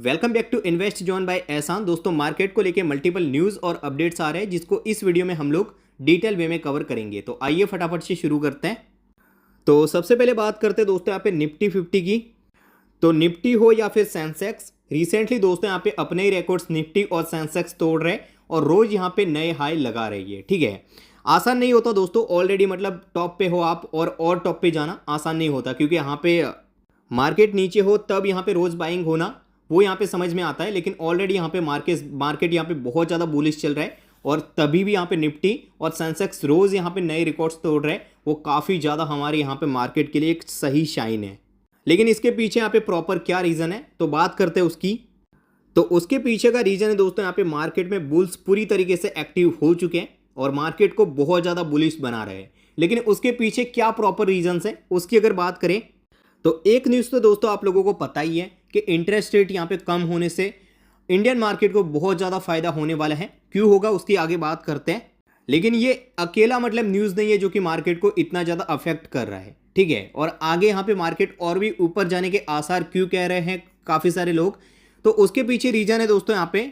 Welcome back to invest John by Ehsan. दोस्तों, market को लेके मल्टीपल न्यूज़ और अपडेट्स आ रहे हैं जिसको इस वीडियो में हम लोग डिटेल वे में कवर करेंगे। तो आइए फटाफट से शुरू करते हैं। तो सबसे पहले बात करते हैं दोस्तों यहाँ पे निफ्टी 50 की। तो निफ्टी हो या फिर सेंसेक्स, रिसेंटली दोस्तों यहाँ पे अपने ही रिकॉर्ड्स निफ्टी और सेंसेक्स तोड़ रहे हैं और रोज यहाँ पे नए हाई लगा रही है। ठीक है, आसान नहीं होता दोस्तों। ऑलरेडी मतलब टॉप पे हो आप और टॉप पे जाना आसान नहीं होता, क्योंकि यहाँ पे मार्केट नीचे हो तब यहाँ पे रोज बाइंग होना वो यहाँ पे समझ में आता है। लेकिन ऑलरेडी यहाँ पे मार्केट यहाँ पे बहुत ज़्यादा बुलिश चल रहा है और तभी भी यहाँ पे निफ्टी और सेंसेक्स रोज यहाँ पे नए रिकॉर्ड्स तोड़ रहे हैं। वो काफ़ी ज़्यादा हमारे यहाँ पे मार्केट के लिए एक सही शाइन है। लेकिन इसके पीछे यहाँ पे प्रॉपर क्या रीज़न है तो बात करते हैं उसकी। तो उसके पीछे का रीज़न है दोस्तों, यहाँ पे मार्केट में बुल्स पूरी तरीके से एक्टिव हो चुके हैं और मार्केट को बहुत ज़्यादा बुलिश बना रहे हैं। लेकिन उसके पीछे क्या प्रॉपर रीजंस है उसकी अगर बात करें तो एक न्यूज़ तो दोस्तों आप लोगों को पता ही है कि इंटरेस्ट रेट यहाँ पे कम होने से इंडियन मार्केट को बहुत ज़्यादा फायदा होने वाला है। क्यों होगा उसकी आगे बात करते हैं। लेकिन ये अकेला मतलब न्यूज़ नहीं है जो कि मार्केट को इतना ज़्यादा अफेक्ट कर रहा है। ठीक है, और आगे यहाँ पे मार्केट और भी ऊपर जाने के आसार क्यों कह रहे हैं काफ़ी सारे लोग, तो उसके पीछे रीजन है दोस्तों यहाँ पे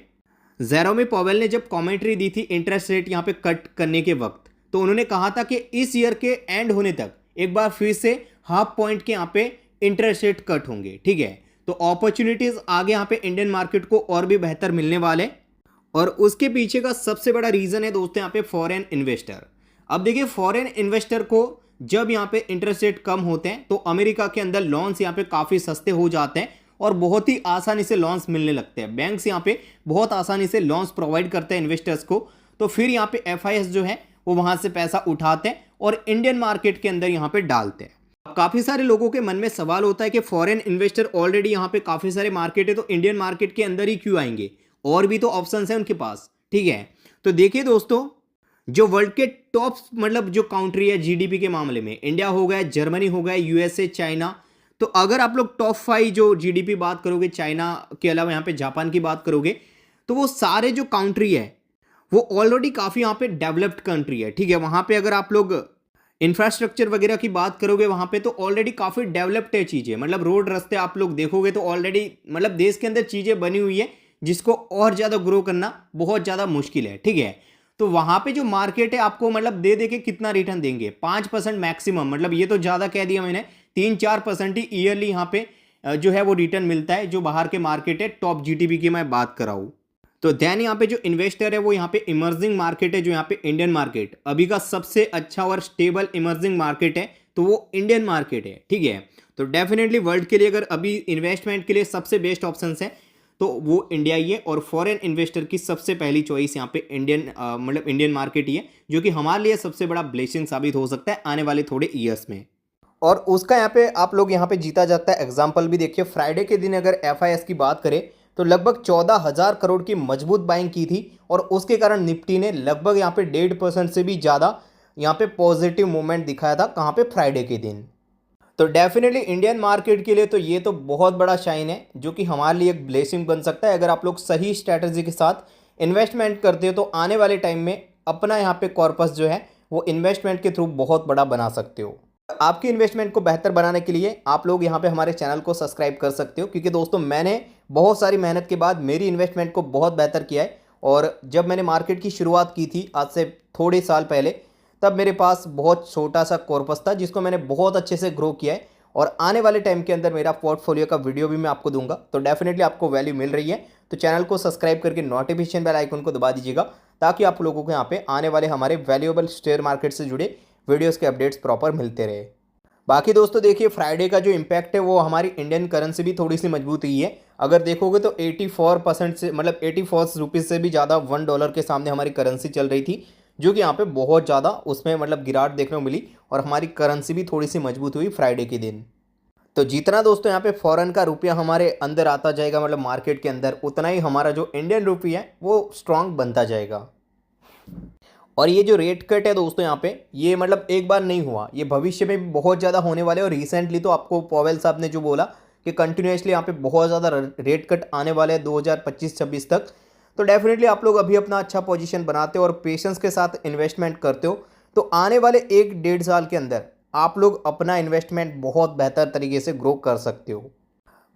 जेरोमी पॉवेल ने जब कॉमेंट्री दी थी इंटरेस्ट रेट यहाँ पे कट करने के वक्त, तो उन्होंने कहा था कि इस ईयर के एंड होने तक एक बार फिर से हाफ पॉइंट के यहाँ पे इंटरेस्ट रेट कट होंगे। ठीक है, तो अपॉर्चुनिटीज आगे यहाँ पे इंडियन मार्केट को और भी बेहतर मिलने वाले। और उसके पीछे का सबसे बड़ा रीजन है दोस्तों यहाँ पे फॉरेन इन्वेस्टर। अब देखिए, फॉरेन इन्वेस्टर को जब यहाँ पे इंटरेस्ट रेट कम होते हैं तो अमेरिका के अंदर लोन्स यहाँ पे काफ़ी सस्ते हो जाते हैं और बहुत ही आसानी से लोन्स मिलने लगते हैं। बैंक्स यहाँ पे बहुत आसानी से लोन्स प्रोवाइड करते हैं इन्वेस्टर्स को। तो फिर यहाँ पे FIS जो है वो वहाँ से पैसा उठाते हैं और इंडियन मार्केट के अंदर यहाँ पे डालते हैं। काफ़ी सारे लोगों के मन में सवाल होता है कि फॉरेन इन्वेस्टर ऑलरेडी यहाँ पे काफ़ी सारे मार्केट है तो इंडियन मार्केट के अंदर ही क्यों आएंगे, और भी तो ऑप्शंस हैं उनके पास। ठीक है, तो देखिए दोस्तों, जो वर्ल्ड के टॉप मतलब जो कंट्री है GDP के मामले में, इंडिया हो गया, जर्मनी हो गया, USA, चाइना। तो अगर आप लोग टॉप 5 जो GDP बात करोगे, चाइना के अलावा यहाँ पे जापान की बात करोगे, तो वो सारे जो कंट्री है वो ऑलरेडी काफ़ी यहाँ पे डेवलप्ड कंट्री है। ठीक है, वहाँ पे अगर आप लोग इंफ्रास्ट्रक्चर वगैरह की बात करोगे वहाँ पे तो ऑलरेडी काफ़ी डेवलप्ड है चीज़ें। मतलब रोड रास्ते आप लोग देखोगे तो ऑलरेडी मतलब देश के अंदर चीज़ें बनी हुई है जिसको और ज़्यादा ग्रो करना बहुत ज़्यादा मुश्किल है। ठीक है, तो वहाँ पे जो मार्केट है आपको मतलब दे के कितना रिटर्न देंगे, 5% मैक्सिमम। मतलब ये तो ज़्यादा कह दिया मैंने, 3-4% ही ईयरली यहाँ पे जो है वो रिटर्न मिलता है जो बाहर के मार्केट है टॉप GDP की मैं बात कराऊँ तो। दैन यहाँ पे जो इन्वेस्टर है वो यहाँ पे इमर्जिंग मार्केट है, जो यहाँ पे इंडियन मार्केट अभी का सबसे अच्छा और स्टेबल इमर्जिंग मार्केट है तो वो इंडियन मार्केट है। ठीक है, तो डेफिनेटली वर्ल्ड के लिए अगर अभी इन्वेस्टमेंट के लिए सबसे बेस्ट ऑप्शन है तो वो इंडिया ही है। और फॉरेन इन्वेस्टर की सबसे पहली चॉइस यहाँ पे मतलब इंडियन मार्केट ही है, जो कि हमारे लिए सबसे बड़ा ब्लेसिंग साबित हो सकता है आने वाले थोड़े ईयर्स में। और उसका यहाँ पे आप लोग यहाँ पे जीता जाता है एग्जाम्पल भी देखिए। फ्राइडे के दिन अगर FIS की बात करें तो लगभग 14,000 करोड़ की मजबूत बाइंग की थी और उसके कारण निफ्टी ने लगभग यहाँ पे 1.5% से भी ज़्यादा यहाँ पे पॉजिटिव मूवमेंट दिखाया था। कहाँ पे? फ्राइडे के दिन। तो डेफिनेटली इंडियन मार्केट के लिए तो ये तो बहुत बड़ा शाइन है जो कि हमारे लिए एक ब्लेसिंग बन सकता है। अगर आप लोग सही स्ट्रैटेजी के साथ इन्वेस्टमेंट करते हो तो आने वाले टाइम में अपना यहाँ पे कॉर्पस जो है वो इन्वेस्टमेंट के थ्रू बहुत बड़ा बना सकते हो। आपकी इन्वेस्टमेंट को बेहतर बनाने के लिए आप लोग यहाँ पे हमारे चैनल को सब्सक्राइब कर सकते हो, क्योंकि दोस्तों मैंने बहुत सारी मेहनत के बाद मेरी इन्वेस्टमेंट को बहुत बेहतर किया है। और जब मैंने मार्केट की शुरुआत की थी आज से थोड़े साल पहले, तब मेरे पास बहुत छोटा सा कॉर्पस था जिसको मैंने बहुत अच्छे से ग्रो किया है। और आने वाले टाइम के अंदर मेरा पोर्टफोलियो का वीडियो भी मैं आपको दूंगा, तो डेफिनेटली आपको वैल्यू मिल रही है। तो चैनल को सब्सक्राइब करके नोटिफिकेशन बेल आइकन को दबा दीजिएगा ताकि आप लोगों को यहाँ पे आने वाले हमारे वैल्यूएबल शेयर मार्केट से जुड़े वीडियोज़ के अपडेट्स प्रॉपर मिलते रहे। बाकी दोस्तों देखिए, फ्राइडे का जो इम्पैक्ट है वो हमारी इंडियन करेंसी भी थोड़ी सी मजबूत हुई है। अगर देखोगे तो 84% से मतलब 84 रुपीज़ से भी ज़्यादा $1 के सामने हमारी करेंसी चल रही थी, जो कि यहाँ पे बहुत ज़्यादा उसमें मतलब गिरावट देखने को मिली और हमारी करेंसी भी थोड़ी सी मजबूत हुई फ्राइडे के दिन। तो जितना दोस्तों यहाँ पे फॉरेन का रुपया हमारे अंदर आता जाएगा मतलब मार्केट के अंदर, उतना ही हमारा जो इंडियन रुपया है वो स्ट्रांग बनता जाएगा। और ये जो रेट कट है दोस्तों यहाँ पे, ये मतलब एक बार नहीं हुआ, ये भविष्य में भी बहुत ज़्यादा होने वाले। और रिसेंटली तो आपको पॉवेल साहब ने जो बोला कि कंटिन्यूसली यहाँ पे बहुत ज़्यादा रेट कट आने वाले हैं 2025-26 तक। तो डेफिनेटली आप लोग अभी अपना अच्छा पोजीशन बनाते हो और पेशेंस के साथ इन्वेस्टमेंट करते हो तो आने वाले 1-1.5 साल के अंदर आप लोग अपना इन्वेस्टमेंट बहुत बेहतर तरीके से ग्रो कर सकते हो।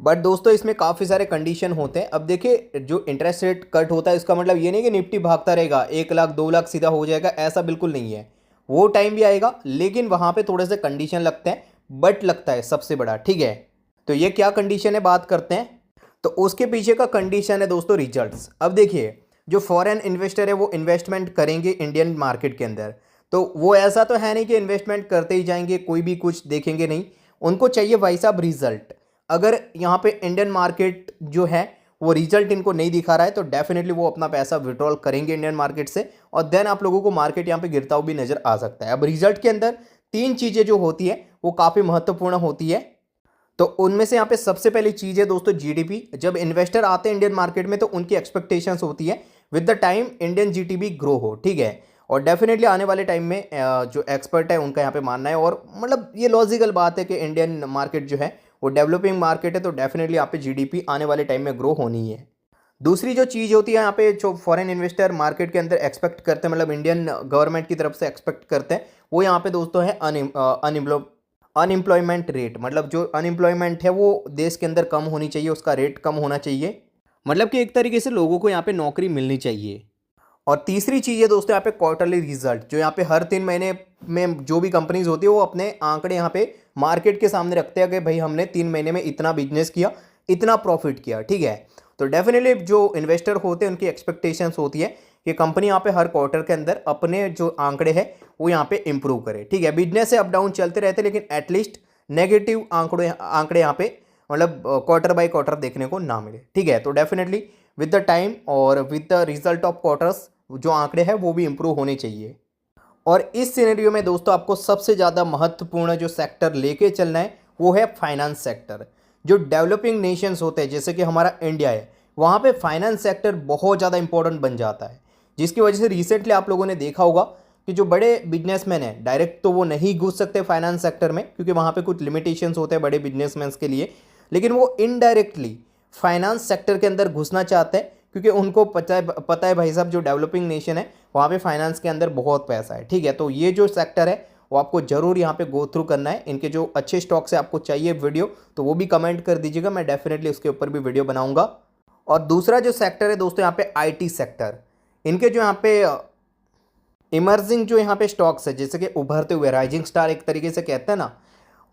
बट दोस्तों इसमें काफ़ी सारे कंडीशन होते हैं। अब देखिए जो इंटरेस्ट रेट कट होता है इसका मतलब ये नहीं कि निफ्टी भागता रहेगा 1 लाख 2 लाख सीधा हो जाएगा, ऐसा बिल्कुल नहीं है। वो टाइम भी आएगा लेकिन वहाँ पे थोड़े से कंडीशन लगते हैं, बट लगता है सबसे बड़ा, ठीक है। तो ये क्या कंडीशन है बात करते हैं। तो उसके पीछे का कंडीशन है दोस्तों रिजल्ट्स। अब देखिए जो फॉरेन इन्वेस्टर है वो इन्वेस्टमेंट करेंगे इंडियन मार्केट के अंदर, तो वो ऐसा तो है नहीं कि इन्वेस्टमेंट करते ही जाएंगे, कोई भी कुछ देखेंगे नहीं। उनको चाहिए भाई साहब रिजल्ट। अगर यहाँ पे इंडियन मार्केट जो है वो रिजल्ट इनको नहीं दिखा रहा है तो डेफिनेटली वो अपना पैसा विड्रॉल करेंगे इंडियन मार्केट से, और देन आप लोगों को मार्केट यहाँ पे गिरता हुआ भी नजर आ सकता है। अब रिजल्ट के अंदर 3 चीज़ें जो होती है वो काफ़ी महत्वपूर्ण होती है। तो उनमें से यहाँ पे सबसे पहली चीज़ है दोस्तों जीडीपी। जब इन्वेस्टर आते हैं इंडियन मार्केट में तो उनकी एक्सपेक्टेशंस होती है with the time Indian GDP grow हो, ठीक है। और डेफिनेटली आने वाले टाइम में जो एक्सपर्ट है उनका यहाँ पे मानना है, और मतलब ये लॉजिकल बात है कि इंडियन मार्केट जो है वो डेवलपिंग मार्केट है, तो डेफिनेटली यहाँ पे जीडीपी आने वाले टाइम में ग्रो होनी है। दूसरी जो चीज़ होती है यहाँ पे जो फॉरेन इन्वेस्टर मार्केट के अंदर एक्सपेक्ट करते हैं, मतलब इंडियन गवर्नमेंट की तरफ से एक्सपेक्ट करते हैं, वो यहाँ पे दोस्तों है अनएम्प्लॉयमेंट रेट। मतलब जो अनएम्प्लॉयमेंट है वो देश के अंदर कम होनी चाहिए, उसका रेट कम होना चाहिए, मतलब कि एक तरीके से लोगों को यहाँ पे नौकरी मिलनी चाहिए। और तीसरी चीज़ है दोस्तों यहाँ पे क्वार्टरली रिजल्ट, जो यहाँ पे हर 3 महीने में जो भी कंपनीज होती है वो अपने आंकड़े यहाँ पे मार्केट के सामने रखते हैं कि भाई हमने 3 महीने में इतना बिजनेस किया, इतना प्रॉफिट किया, ठीक है। तो डेफिनेटली जो इन्वेस्टर होते हैं उनकी एक्सपेक्टेशंस होती है कि कंपनी यहाँ पे हर क्वार्टर के अंदर अपने जो आंकड़े हैं वो यहाँ पे इंप्रूव करे, ठीक है। बिजनेस से अप डाउन चलते रहते हैं लेकिन एटलीस्ट नेगेटिव आंकड़े यहाँ पे मतलब क्वार्टर बाय क्वार्टर देखने को ना मिले, ठीक है। तो डेफिनेटली विद द टाइम और with the result of quarters जो आंकड़े हैं वो भी इंप्रूव होने चाहिए। और इस सिनेरियो में दोस्तों आपको सबसे ज़्यादा महत्वपूर्ण जो सेक्टर लेके चलना है वो है फाइनेंस सेक्टर। जो डेवलपिंग नेशंस होते हैं जैसे कि हमारा इंडिया है, वहाँ पे फाइनेंस सेक्टर बहुत ज़्यादा इंपॉर्टेंट बन जाता है, जिसकी वजह से रिसेंटली आप लोगों ने देखा होगा कि जो बड़े बिजनेसमैन हैं डायरेक्ट तो वो नहीं घुस सकते फाइनेंस सेक्टर में क्योंकि वहाँ पे कुछ लिमिटेशंस होते हैं बड़े बिजनेसमैन के लिए, लेकिन वो इनडायरेक्टली फाइनेंस सेक्टर के अंदर घुसना चाहते हैं क्योंकि उनको पता है भाई साहब जो डेवलपिंग नेशन है वहाँ पे फाइनेंस के अंदर बहुत पैसा है, ठीक है। तो ये जो सेक्टर है वो आपको जरूर यहाँ पे गो थ्रू करना है। इनके जो अच्छे स्टॉक से आपको चाहिए वीडियो तो वो भी कमेंट कर दीजिएगा, मैं डेफिनेटली उसके ऊपर भी वीडियो बनाऊंगा। और दूसरा जो सेक्टर है दोस्तों यहाँ पे आईटी सेक्टर। इनके जो यहाँ पे इमर्जिंग जो यहाँ पे स्टॉक्स है जैसे कि उभरते हुए राइजिंग स्टार एक तरीके से कहते हैं ना,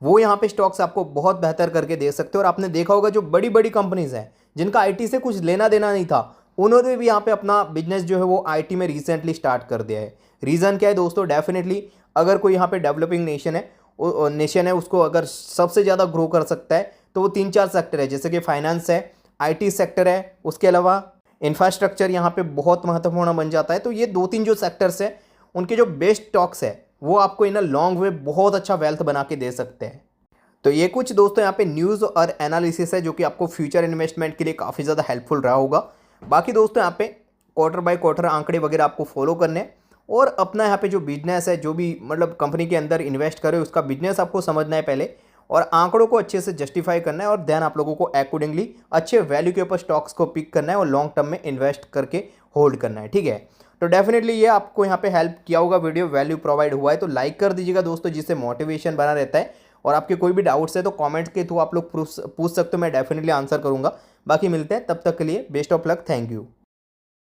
वो यहाँ पे स्टॉक्स आपको बहुत बेहतर करके दे सकते हो। और आपने देखा होगा जो बड़ी बड़ी कंपनीज हैं जिनका आईटी से कुछ लेना देना नहीं था उन्होंने भी यहाँ पे अपना बिजनेस जो है वो आईटी में रिसेंटली स्टार्ट कर दिया है। रीज़न क्या है दोस्तों, डेफिनेटली अगर कोई यहाँ पे डेवलपिंग नेशन है उसको अगर सबसे ज़्यादा ग्रो कर सकता है तो वो 3-4 सेक्टर है जैसे कि फाइनेंस है, आईटी सेक्टर है, उसके अलावा इंफ्रास्ट्रक्चर यहाँ पे बहुत महत्वपूर्ण बन जाता है। तो ये 2-3 जो सेक्टर्स है उनके जो बेस्ट स्टॉक्स है वो आपको इन अ लॉन्ग वे बहुत अच्छा वेल्थ बना के दे सकते हैं। तो ये कुछ दोस्तों यहाँ पे न्यूज़ और एनालिसिस है जो कि आपको फ्यूचर इन्वेस्टमेंट के लिए काफ़ी ज़्यादा हेल्पफुल रहा होगा। बाकी दोस्तों यहाँ पे क्वार्टर बाय क्वार्टर आंकड़े वगैरह आपको फॉलो करने और अपना यहाँ पे जो बिजनेस है जो भी मतलब कंपनी के अंदर इन्वेस्ट करे उसका बिजनेस आपको समझना है पहले और आंकड़ों को अच्छे से जस्टिफाई करना है और देन आप लोगों को अकॉर्डिंगली अच्छे वैल्यू के ऊपर स्टॉक्स को पिक करना है और लॉन्ग टर्म में इन्वेस्ट करके होल्ड करना है, ठीक है। तो डेफिनेटली ये आपको यहाँ पे हेल्प किया होगा, वीडियो वैल्यू प्रोवाइड हुआ है तो लाइक कर दीजिएगा दोस्तों, जिससे मोटिवेशन बना रहता है। और आपके कोई भी डाउट्स है तो कमेंट के थ्रू आप लोग पूछ सकते हो, मैं डेफिनेटली आंसर करूँगा। बाकी मिलते हैं, तब तक के लिए best of luck, thank you.